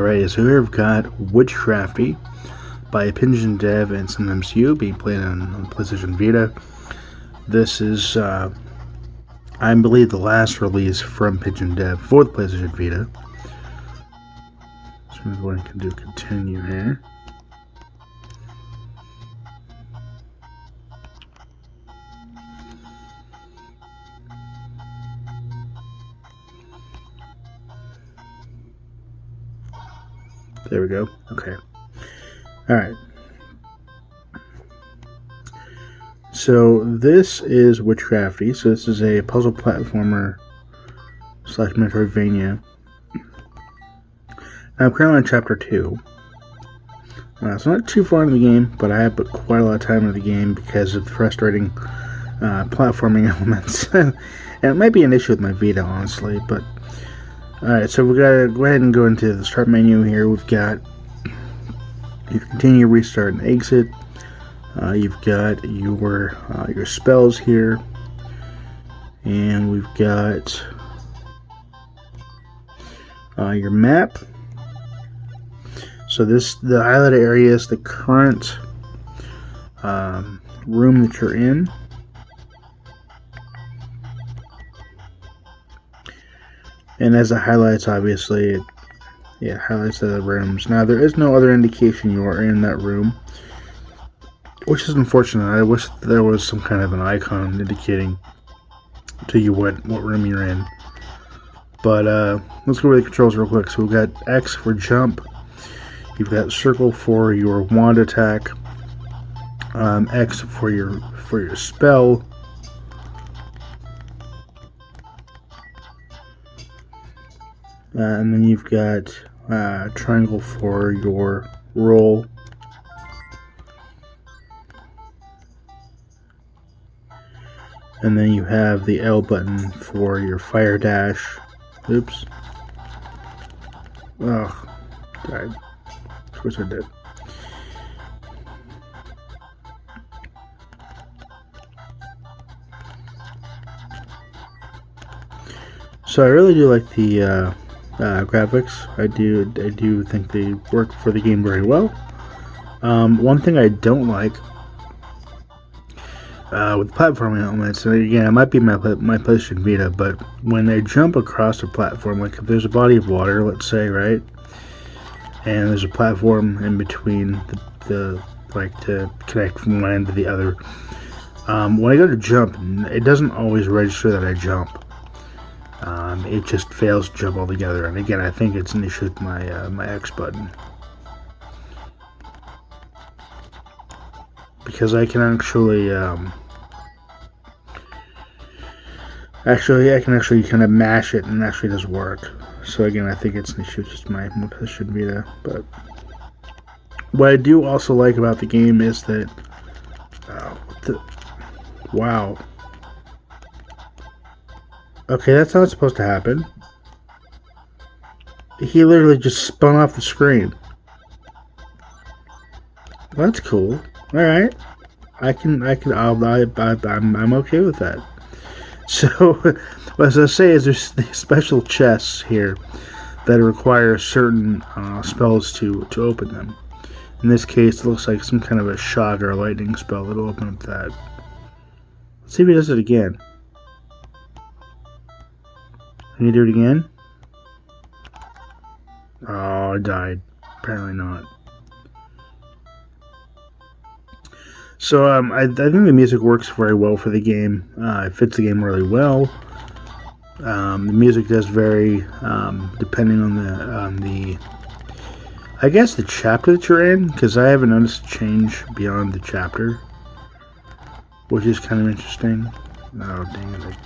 Alright, so here we've got Witchcrafty by Pigeon Dev and sometimes you, being played on PlayStation Vita. This is, I believe, the last release from Pigeon Dev for the PlayStation Vita. So I'm going to do continue here. There we go. Okay. Alright. So this is Witchcrafty. So this is a puzzle platformer / Metroidvania. Now I'm currently on chapter 2. It's not too far into the game, but I have put quite a lot of time into the game because of the frustrating platforming elements. And it might be an issue with my Vita, honestly, but alright, so we've got to go ahead and go into the start menu here. We've got you continue, restart, and exit. You've got your spells here, and we've got your map. So the highlighted area is the current room that you're in. And as it highlights, obviously, it highlights the rooms. Now, there is no other indication you are in that room, which is unfortunate. I wish there was some kind of an icon indicating to you what room you're in. But let's go over the controls real quick. So we've got X for jump. You've got circle for your wand attack. X for your spell. And then you've got triangle for your roll. And then you have the L button for your fire dash. Oops. Oh, died. Of course I did. So I really do like the graphics. I do think they work for the game very well. One thing I don't like with platforming elements, and again, it might be my PlayStation Vita, but when they jump across a platform, like if there's a body of water, let's say, right, and there's a platform in between the like to connect from one end to the other. When I go to jump, it doesn't always register that I jump. It just fails to jump altogether, and again, I think it's an issue with my X button, because I can actually I can actually kind of mash it, and it actually does work. So again, I think it's an issue with just my PlayStation Vita. But what I do also like about the game is that wow. Okay, that's not supposed to happen. He literally just spun off the screen. That's cool. All right, I'm okay with that. So, what I say is there's these special chests here that require certain spells to open them. In this case, it looks like some kind of a shock or a lightning spell that'll open up that. Let's see if he does it again. Can you do it again? Oh, I died. Apparently not. So I think the music works very well for the game. It fits the game really well. The music does vary depending on the I guess the chapter that you're in, because I haven't noticed a change beyond the chapter, which is kind of interesting. Oh dang it!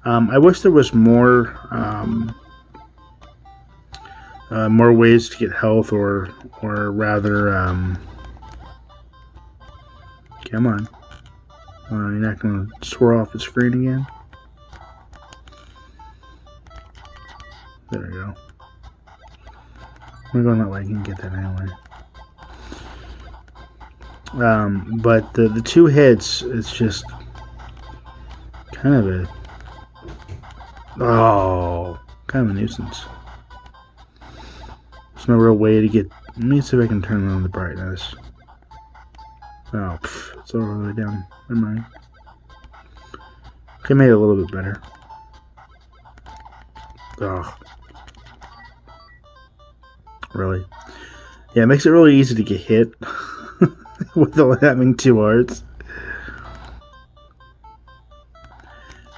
I wish there was more more ways to get health, or rather, come on, you're not going to swirl off the screen again. There we go. We're going that way. I can get that anyway. But the two hits, it's just kind of a kind of a nuisance. There's no real way to get... Let me see if I can turn on the brightness. Oh, it's all the way down. Never mind. Okay, made it a little bit better. Oh. Really? Yeah, it makes it really easy to get hit without having 2 hearts.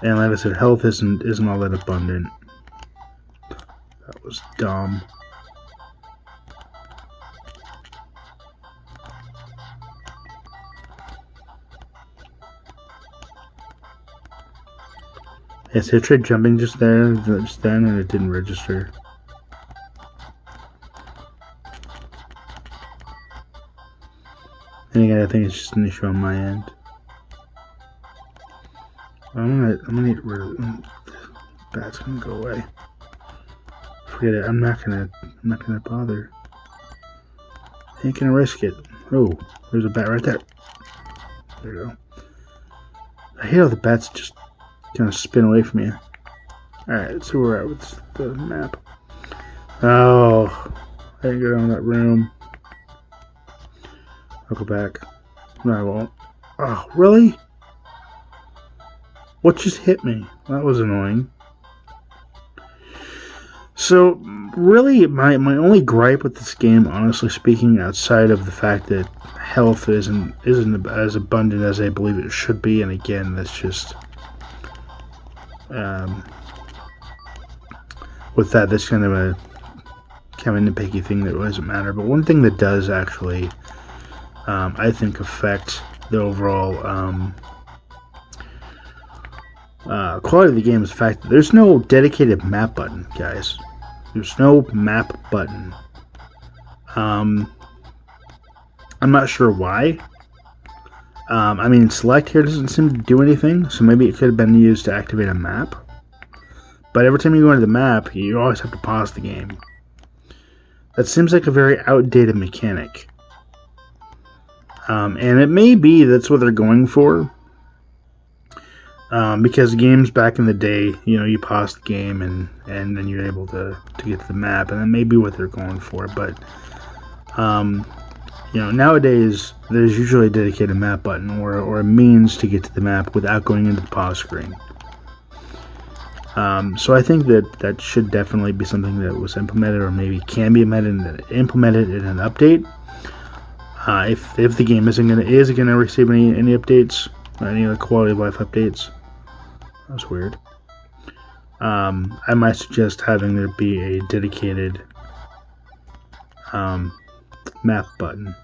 And like I said, health isn't all that abundant. That was dumb. Yeah, so I tried jumping just then, and it didn't register. And again, I think it's just an issue on my end. I'm gonna get rid of them. That's gonna go away. Forget it. I'm not gonna bother. Ain't gonna risk it. Oh, there's a bat right there. There you go. I hate how the bats just kind of spin away from you. Alright, so we're at with the map. Oh, I didn't go down that room. I'll go back. No, I won't. Oh, really? What just hit me? That was annoying. So, really, my only gripe with this game, honestly speaking, outside of the fact that health isn't as abundant as I believe it should be, and again, that's just... with that, that's kind of a nitpicky thing that doesn't matter. But one thing that does actually, I think, affect the overall quality of the game is the fact that there's no dedicated map button, guys. There's no map button. I'm not sure why. I mean, select here doesn't seem to do anything, so maybe it could have been used to activate a map. But every time you go into the map, you always have to pause the game. That seems like a very outdated mechanic. And it may be that's what they're going for. Because games back in the day, you pause the game and then you're able to get to the map, and that may be what they're going for. But nowadays there's usually a dedicated map button or a means to get to the map without going into the pause screen. So I think that should definitely be something that was implemented, or maybe can be implemented in an update. If the game is gonna receive any updates, any other quality of life updates. That's weird. I might suggest having there be a dedicated map button,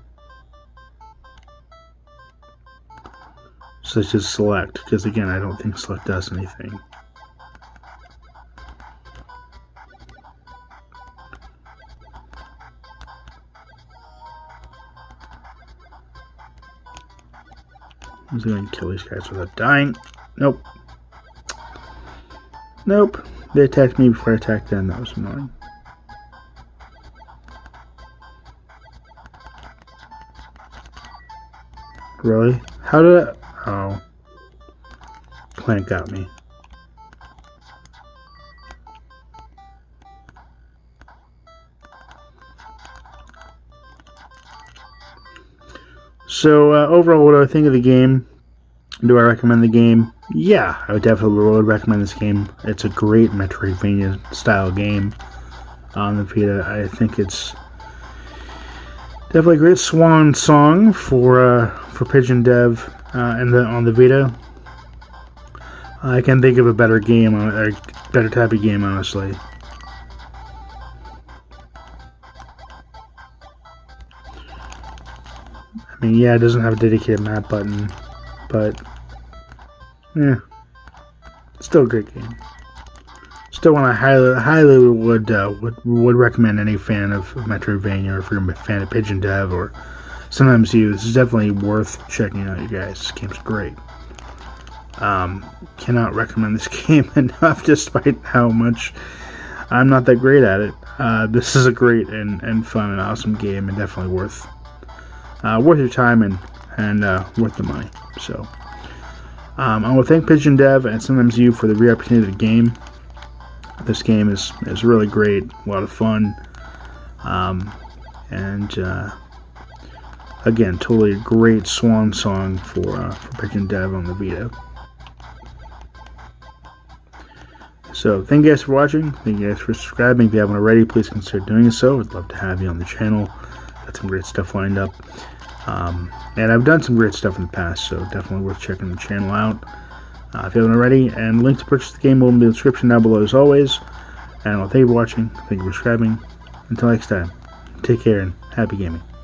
such as select, because again, I don't think select does anything. I'm just going to kill these guys without dying. Nope. Nope. They attacked me before I attacked them. That was annoying. Really? How did I... Oh. Plant got me. So, overall, what do I think of the game? Do I recommend the game? Yeah, I would definitely recommend this game. It's a great Metroidvania-style game on the Vita. I think it's definitely a great swan song for Pigeon Dev on the Vita. I can't think of a better game, or better type of game, honestly. I mean, yeah, it doesn't have a dedicated map button, but yeah, still a great game. Still one I highly would recommend any fan of Metroidvania, or if you're a fan of Pigeon Dev or Sometimes You. This is definitely worth checking out, you guys. This game's great. Cannot recommend this game enough, despite how much I'm not that great at it. This is a great and fun and awesome game, and definitely worth your time and worth the money. So I want to thank Pigeon Dev and Sometimes You for the re-opportunity of the game. This game is really great, a lot of fun. And again, totally a great swan song for Pigeon Dev on the Vita. So thank you guys for watching. Thank you guys for subscribing. If you haven't already, please consider doing so. I'd love to have you on the channel. Got some great stuff lined up. And I've done some great stuff in the past, so definitely worth checking the channel out if you haven't already. And link to purchase the game will be in the description down below as always. And thank you for watching. Thank you for subscribing. Until next time, take care and happy gaming.